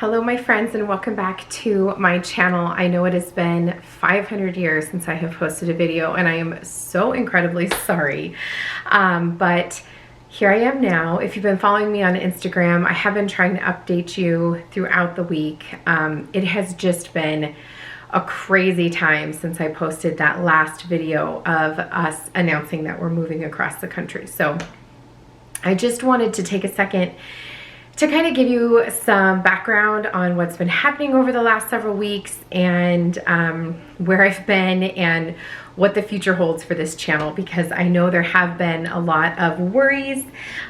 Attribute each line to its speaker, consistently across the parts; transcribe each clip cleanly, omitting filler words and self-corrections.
Speaker 1: Hello my friends, and welcome back to my channel. I know it has been 500 years since I have posted a video, and I am so incredibly sorry, but here I am now. If you've been following me on Instagram, I have been trying to update you throughout the week. It has just been a crazy time since I posted that last video of us announcing that we're moving across the country. So I just wanted to take a second to kind of give you some background on what's been happening over the last several weeks, and where I've been and what the future holds for this channel, because I know there have been a lot of worries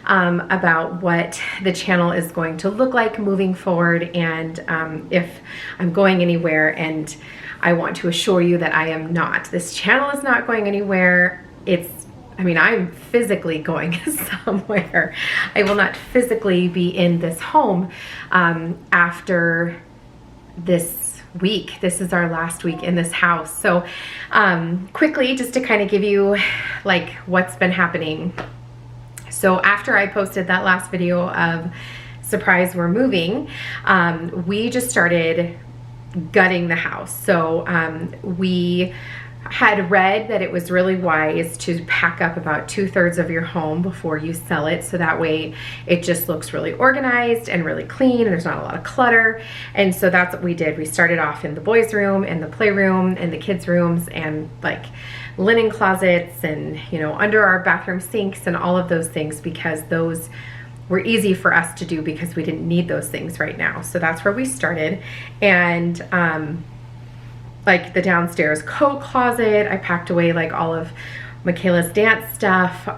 Speaker 1: about what the channel is going to look like moving forward, and if I'm going anywhere. And I want to assure you that I am not. This channel is not going anywhere. I'm physically going somewhere. I will not physically be in this home after this week. This is our last week in this house. So quickly, just to kind of give you like what's been happening. So after I posted that last video of surprise we're moving, we just started gutting the house. So we had read that it was really wise to pack up about 2/3 of your home before you sell it, so that way it just looks really organized and really clean and there's not a lot of clutter. And so that's what we did. We started off in the boys' room and the playroom and the kids' rooms, and like linen closets and, you know, under our bathroom sinks and all of those things, because those were easy for us to do because we didn't need those things right now. So that's where we started. And like the downstairs coat closet, I packed away like all of Michaela's dance stuff,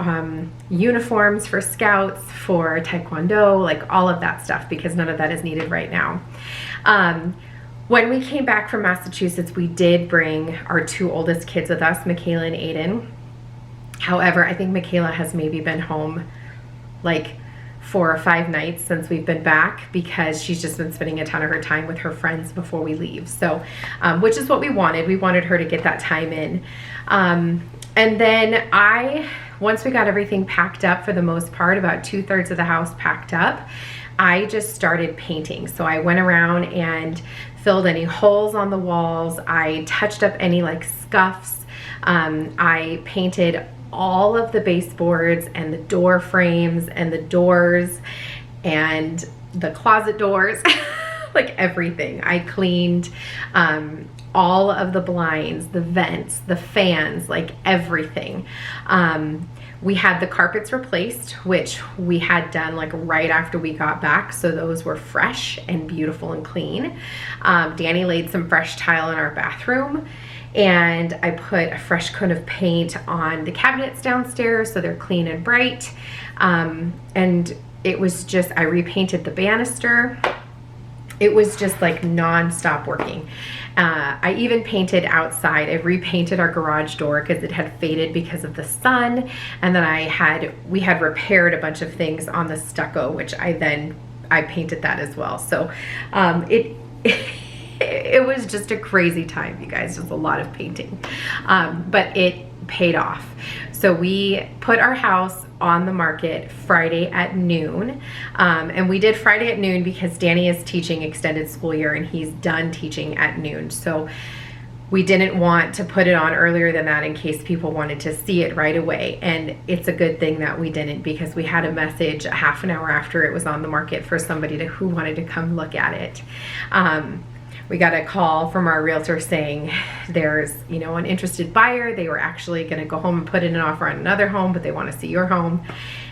Speaker 1: uniforms for scouts, for taekwondo, like all of that stuff, because none of that is needed right now. When we came back from Massachusetts, we did bring our two oldest kids with us, Michaela and Aiden. However, I think Michaela has maybe been home like 4 or 5 nights since we've been back, because she's just been spending a ton of her time with her friends before we leave. So, which is what we wanted. We wanted her to get that time in. And then once we got everything packed up, for the most part, about 2/3 of the house packed up, I just started painting. So I went around and filled any holes on the walls. I touched up any like scuffs. I painted all of the baseboards and the door frames and the doors and the closet doors, like everything. I cleaned all of the blinds, the vents, the fans, like everything. We had the carpets replaced, which we had done like right after we got back, so those were fresh and beautiful and clean. Danny laid some fresh tile in our bathroom, and I put a fresh coat of paint on the cabinets downstairs so they're clean and bright. And it was just, I repainted the banister. It was just like non-stop working. I even painted outside. I repainted our garage door because it had faded because of the sun. And then we had repaired a bunch of things on the stucco, which I painted that as well. So it was just a crazy time, you guys, just a lot of painting, but it paid off. So we put our house on the market Friday at noon, and we did Friday at noon because Danny is teaching extended school year and he's done teaching at noon. So we didn't want to put it on earlier than that in case people wanted to see it right away. And it's a good thing that we didn't, because we had a message a half an hour after it was on the market for somebody who wanted to come look at it. We got a call from our realtor saying there's, you know, an interested buyer. They were actually going to go home and put in an offer on another home, but they want to see your home.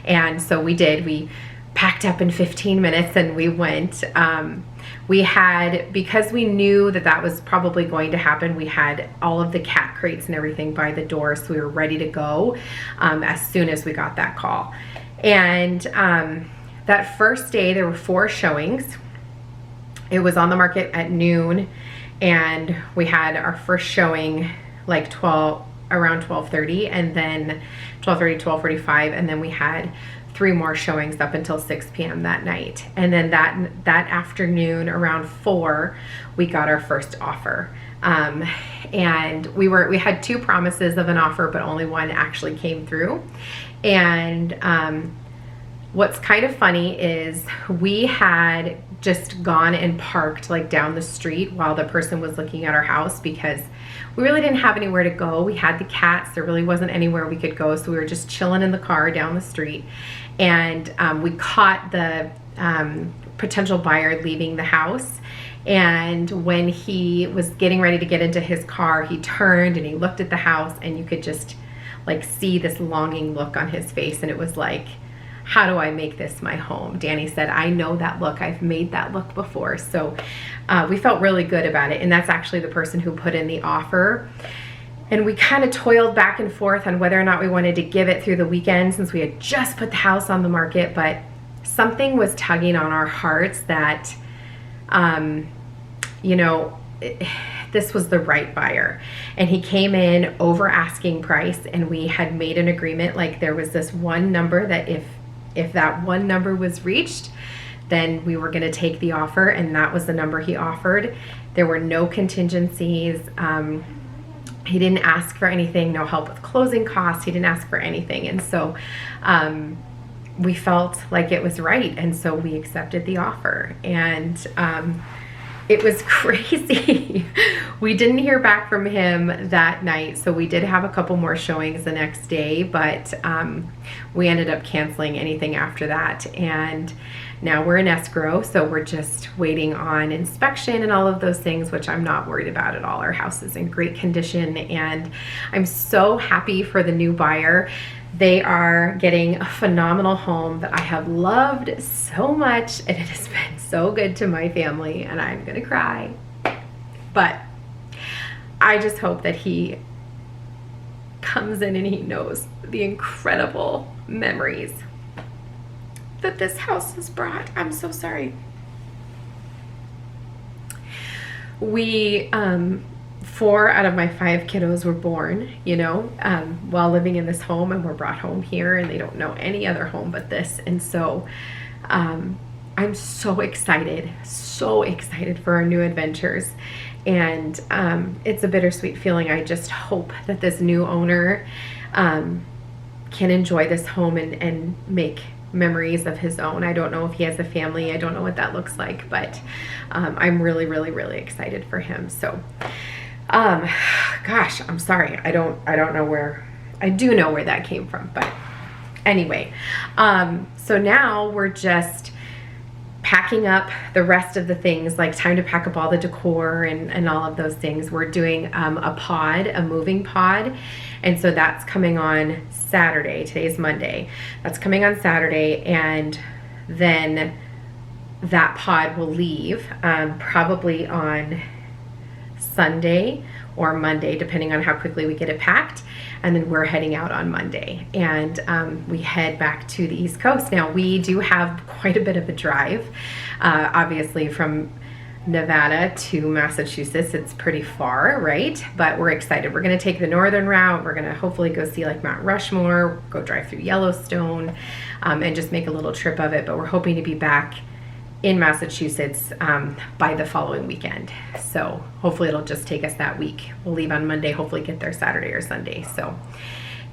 Speaker 1: And so we did. We packed up in 15 minutes and we went. Because we knew that was probably going to happen, we had all of the cat crates and everything by the door, so we were ready to go as soon as we got that call. And that first day there were 4 showings. It was on the market at noon, and we had our first showing like around 12:30, and then 12:30, 12:45, and then we had 3 more showings up until 6 p.m. that night. And then that afternoon around 4, we got our first offer. And we had 2 promises of an offer, but only one actually came through. And what's kind of funny is we had just gone and parked like down the street while the person was looking at our house, because we really didn't have anywhere to go. We had the cats, there really wasn't anywhere we could go, so we were just chilling in the car down the street. And we caught the potential buyer leaving the house, and when he was getting ready to get into his car, he turned and he looked at the house, and you could just like see this longing look on his face, and it was like, how do I make this my home? Danny said, I know that look, I've made that look before. So we felt really good about it, and that's actually the person who put in the offer. And we kind of toiled back and forth on whether or not we wanted to give it through the weekend, since we had just put the house on the market, but something was tugging on our hearts that, you know, this was the right buyer. And he came in over asking price, and we had made an agreement, like there was this one number that if that one number was reached, then we were going to take the offer, and that was the number he offered. There were no contingencies. He didn't ask for anything, no help with closing costs. He didn't ask for anything. And so we felt like it was right, and so we accepted the offer. And it was crazy. We didn't hear back from him that night, so we did have a couple more showings the next day, but we ended up canceling anything after that. And now we're in escrow, so we're just waiting on inspection and all of those things, which I'm not worried about at all. Our house is in great condition, and I'm so happy for the new buyer. They are getting a phenomenal home that I have loved so much, and it has been so good to my family, and I'm gonna cry. But I just hope that he comes in and he knows the incredible memories that this house has brought. I'm so sorry. We, 4 out of my 5 kiddos were born, you know, while living in this home, and were brought home here, and they don't know any other home but this. And so I'm so excited for our new adventures. And it's a bittersweet feeling. I just hope that this new owner can enjoy this home and make memories of his own. I don't know if he has a family. I don't know what that looks like, but I'm really, really, really excited for him. So gosh, I'm sorry. I don't know where, I do know where that came from, but anyway, so now we're just packing up the rest of the things, like time to pack up all the decor and all of those things. We're doing a moving pod, and so that's coming on Saturday. Today's Monday. That's coming on Saturday, and then that pod will leave probably on Sunday or Monday, depending on how quickly we get it packed. And then we're heading out on Monday, and we head back to the East Coast. Now, we do have quite a bit of a drive. Obviously, from Nevada to Massachusetts, it's pretty far, right? But we're excited. We're going to take the northern route. We're going to hopefully go see like Mount Rushmore, go drive through Yellowstone, and just make a little trip of it. But we're hoping to be back in Massachusetts by the following weekend. So hopefully it'll just take us that week. We'll leave on Monday, hopefully get there Saturday or Sunday. So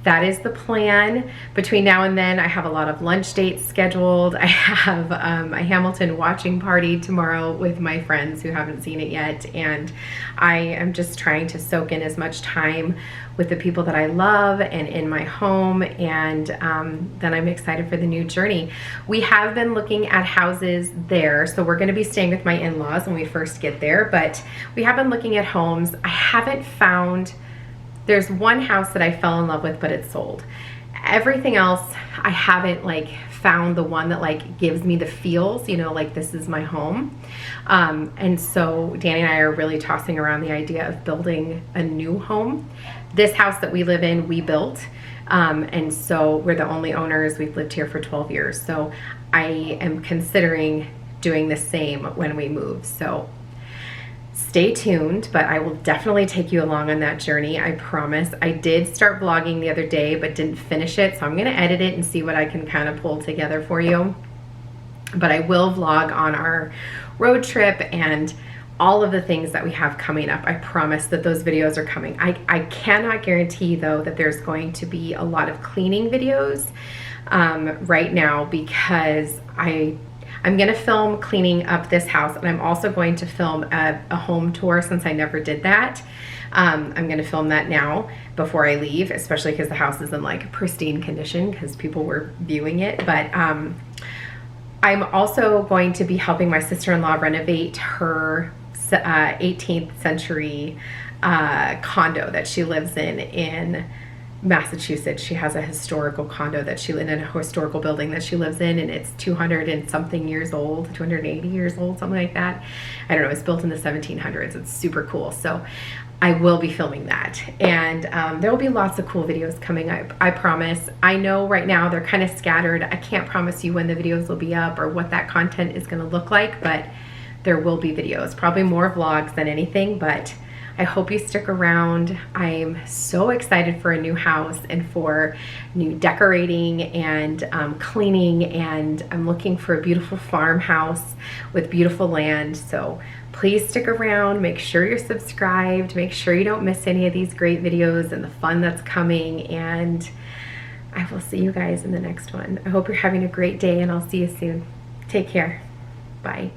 Speaker 1: that is the plan. Between now and then, I have a lot of lunch dates scheduled. I have a Hamilton watching party tomorrow with my friends who haven't seen it yet. And I am just trying to soak in as much time with the people that I love and in my home. And then I'm excited for the new journey. We have been looking at houses there. So we're gonna be staying with my in-laws when we first get there, but we have been looking at homes. I haven't found, there's one house that I fell in love with, but it's sold. Everything else, I haven't like found the one that like gives me the feels, you know, like this is my home. And so Danny and I are really tossing around the idea of building a new home. This house that we live in, we built. And so we're the only owners. We've lived here for 12 years. So I am considering doing the same when we move. So stay tuned, but I will definitely take you along on that journey, I promise. I did start vlogging the other day, but didn't finish it, so I'm gonna edit it and see what I can kind of pull together for you. But I will vlog on our road trip and all of the things that we have coming up. I promise that those videos are coming. I cannot guarantee though that there's going to be a lot of cleaning videos right now, because I I'm gonna film cleaning up this house, and I'm also going to film a home tour since I never did that. I'm gonna film that now before I leave, especially because the house is in like pristine condition because people were viewing it. But I'm also going to be helping my sister-in-law renovate her 18th century condo that she lives in Massachusetts. She has a historical condo that she lives in, a historical building that she lives in, and it's 200 and something years old, 280 years old, something like that. I don't know, it's built in the 1700s. It's super cool. So I will be filming that, and there will be lots of cool videos coming up, I promise. I know right now they're kind of scattered. I can't promise you when the videos will be up or what that content is going to look like, but there will be videos, probably more vlogs than anything, but I hope you stick around. I'm so excited for a new house and for new decorating and cleaning, and I'm looking for a beautiful farmhouse with beautiful land. So please stick around, make sure you're subscribed, make sure you don't miss any of these great videos and the fun that's coming, and I will see you guys in the next one. I hope you're having a great day, and I'll see you soon. Take care. Bye.